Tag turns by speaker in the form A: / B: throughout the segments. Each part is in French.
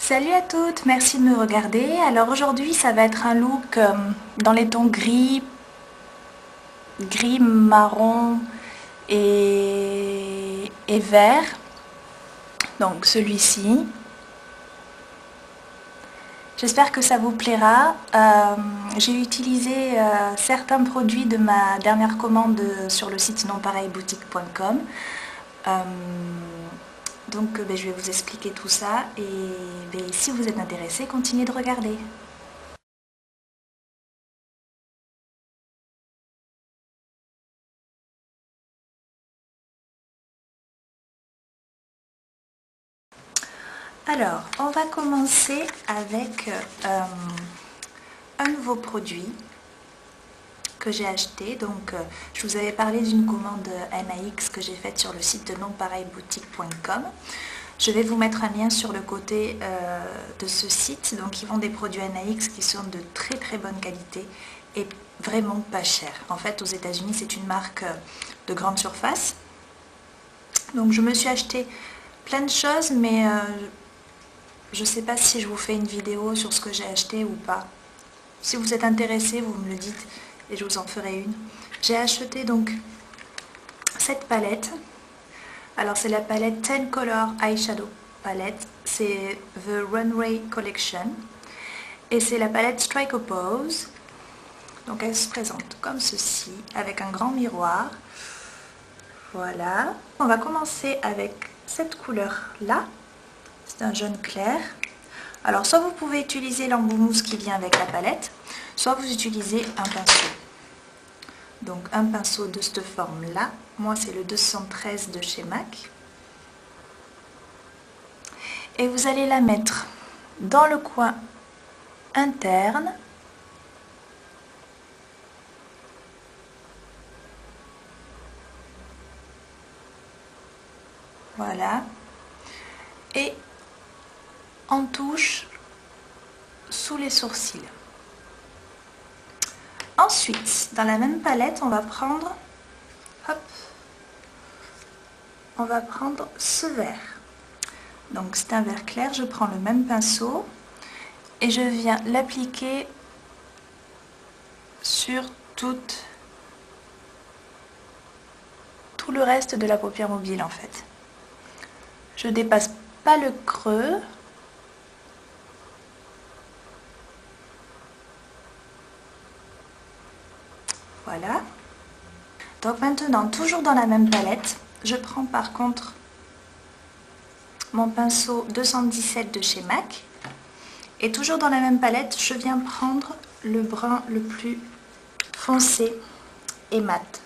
A: Salut à toutes, merci de me regarder. Alors aujourd'hui ça va être un look dans les tons gris, marron et vert. Donc celui-ci. J'espère que ça vous plaira. J'ai utilisé certains produits de ma dernière commande sur le site nonpareilboutique.com. Donc je vais vous expliquer tout ça et si vous êtes intéressé, continuez de regarder. Alors, on va commencer avec un nouveau produit que j'ai acheté. Donc, je vous avais parlé d'une commande NAX que j'ai faite sur le site de nonpareilboutique.com. Je vais vous mettre un lien sur le côté de ce site. Donc, ils vendent des produits NAX qui sont de très très bonne qualité et vraiment pas chers. En fait, aux États-Unis, c'est une marque de grande surface. Donc, je me suis acheté plein de choses, mais je ne sais pas si je vous fais une vidéo sur ce que j'ai acheté ou pas. Si vous êtes intéressé, vous me le dites et je vous en ferai une. J'ai acheté donc cette palette. Alors c'est la palette 10 Color Eyeshadow Palette. C'est The Runway Collection. Et c'est la palette Strike a Pose. Donc elle se présente comme ceci, avec un grand miroir. Voilà. On va commencer avec cette couleur-là. C'est un jaune clair. Alors soit vous pouvez utiliser l'embout mousse qui vient avec la palette, soit vous utilisez un pinceau. Donc un pinceau de cette forme-là. Moi c'est le 213 de chez MAC. Et vous allez la mettre dans le coin interne. Voilà. Et en touche sous les sourcils. Ensuite, dans la même palette, on va prendre ce vert. Donc c'est un vert clair, je prends le même pinceau et je viens l'appliquer sur tout le reste de la paupière mobile en fait. Je dépasse pas le creux. Voilà. Donc maintenant, toujours dans la même palette, je prends par contre mon pinceau 217 de chez MAC. Et toujours dans la même palette, je viens prendre le brun le plus foncé et mat.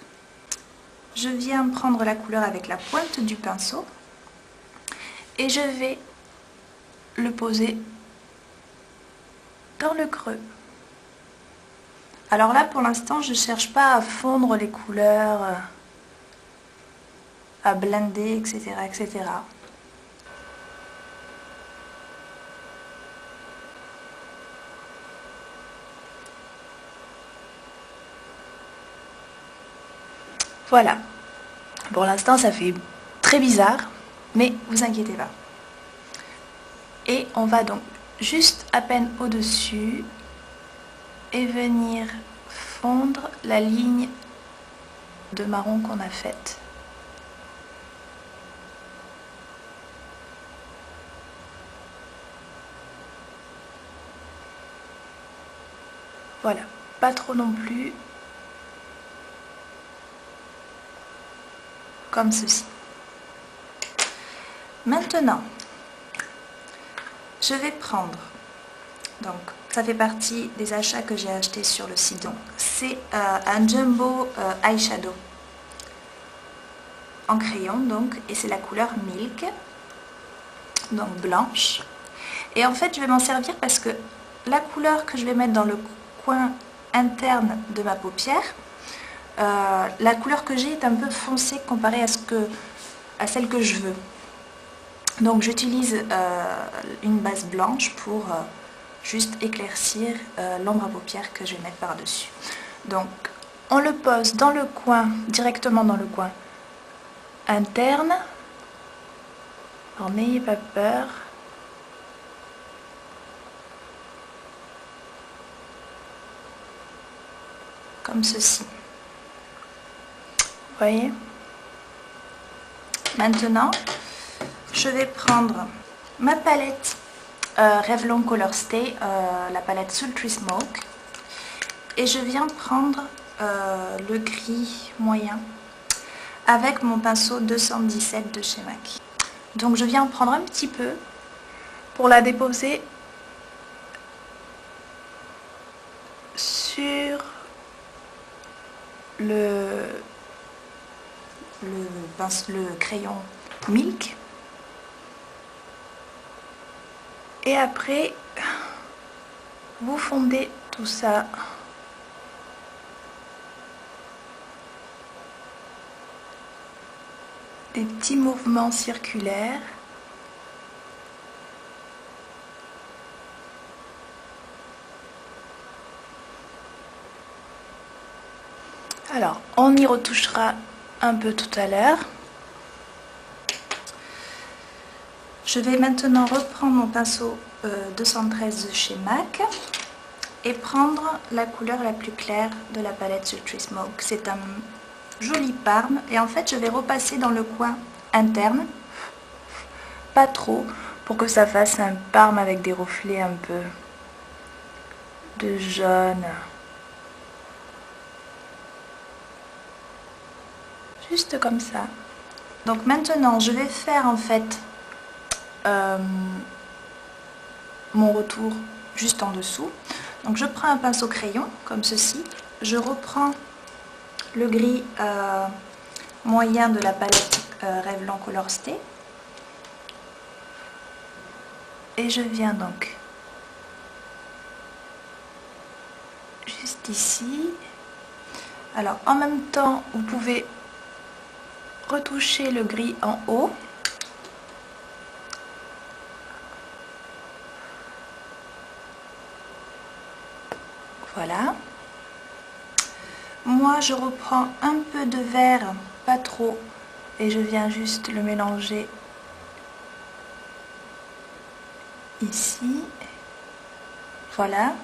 A: Je viens prendre la couleur avec la pointe du pinceau et je vais le poser dans le creux. Alors là, pour l'instant, je ne cherche pas à fondre les couleurs, à blender, etc., etc. Voilà. Pour l'instant, ça fait très bizarre, mais vous inquiétez pas. Et on va donc juste à peine au-dessus et venir fondre la ligne de marron qu'on a faite. Voilà, pas trop non plus, comme ceci. Maintenant, je vais prendre, donc ça fait partie des achats que j'ai achetés sur le site. C'est un jumbo eyeshadow en crayon donc, et c'est la couleur Milk, donc blanche. Et en fait je vais m'en servir parce que la couleur que je vais mettre dans le coin interne de ma paupière, la couleur que j'ai est un peu foncée comparée à celle que je veux. Donc j'utilise une base blanche pour juste éclaircir l'ombre à paupières que je vais mettre par-dessus. Donc on le pose dans le coin, directement dans le coin interne. Alors n'ayez pas peur. comme ceci. Vous voyez? Maintenant, je vais prendre ma palette Revlon Color Stay, la palette Sultry Smoke, et je viens prendre le gris moyen avec mon pinceau 217 de chez MAC. Donc je viens en prendre un petit peu pour la déposer sur le crayon Milk. Et après, vous fondez tout ça des petits mouvements circulaires. Alors, on y retouchera un peu tout à l'heure. Je vais maintenant reprendre mon pinceau 213 de chez MAC et prendre la couleur la plus claire de la palette Sultry Smoke. C'est un joli parme et en fait je vais repasser dans le coin interne, pas trop, pour que ça fasse un parme avec des reflets un peu de jaune. Juste comme ça. Donc maintenant je vais faire en fait mon retour juste en dessous. Donc je prends un pinceau crayon comme ceci, je reprends le gris moyen de la palette Revlon Color Stay et je viens donc juste ici. Alors en même temps vous pouvez retoucher le gris en haut. Voilà. Moi je reprends un peu de vert, pas trop, et je viens juste le mélanger ici. Voilà.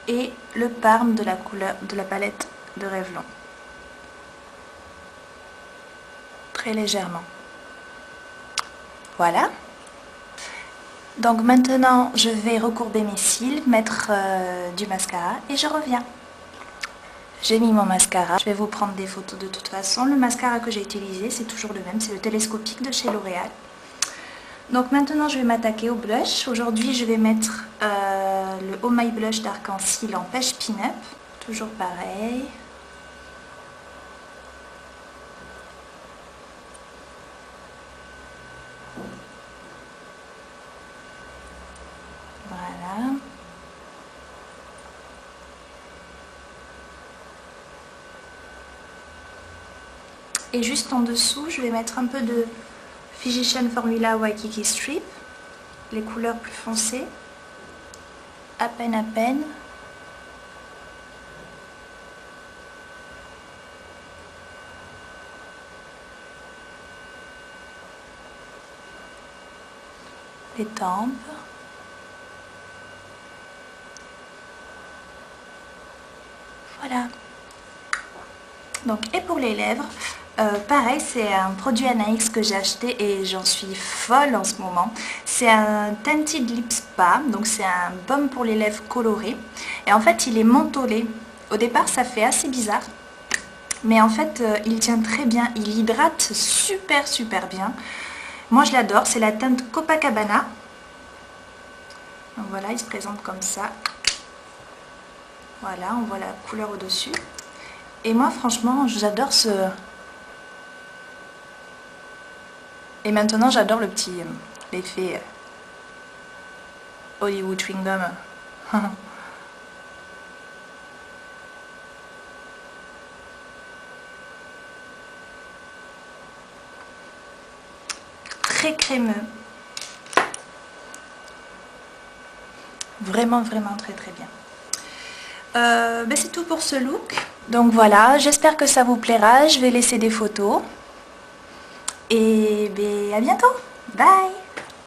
A: Et le parme de la couleur de la palette de Revlon. Très légèrement. Voilà. Donc maintenant, je vais recourber mes cils, mettre du mascara et je reviens. J'ai mis mon mascara. Je vais vous prendre des photos de toute façon. Le mascara que j'ai utilisé, c'est toujours le même. C'est le télescopique de chez L'Oréal. Donc maintenant, je vais m'attaquer au blush. Aujourd'hui, je vais mettre le Oh My Blush d'Arc-en-Ciel en pêche pin-up. Toujours pareil. Voilà. Et juste en dessous, je vais mettre un peu de Physician Formula Waikiki Strip, les couleurs plus foncées, à peine à peine. Les tempes. Voilà. Donc, et pour les lèvres, pareil, c'est un produit NYX que j'ai acheté et j'en suis folle en ce moment. C'est un Tinted Lip Spa, donc c'est un baume pour les lèvres colorées. Et en fait, il est mentholé. Au départ, ça fait assez bizarre. Mais en fait, il tient très bien. Il hydrate super bien. Moi, je l'adore. C'est la teinte Copacabana. Donc voilà, il se présente comme ça. Voilà, on voit la couleur au-dessus. Et moi, franchement, j'adore ce... Et maintenant, j'adore le petit... l'effet Hollywood Chewing Gum. Très crémeux. Vraiment très bien. Ben c'est tout pour ce look. Donc voilà, j'espère que ça vous plaira. Je vais laisser des photos. Et ben à bientôt. Bye.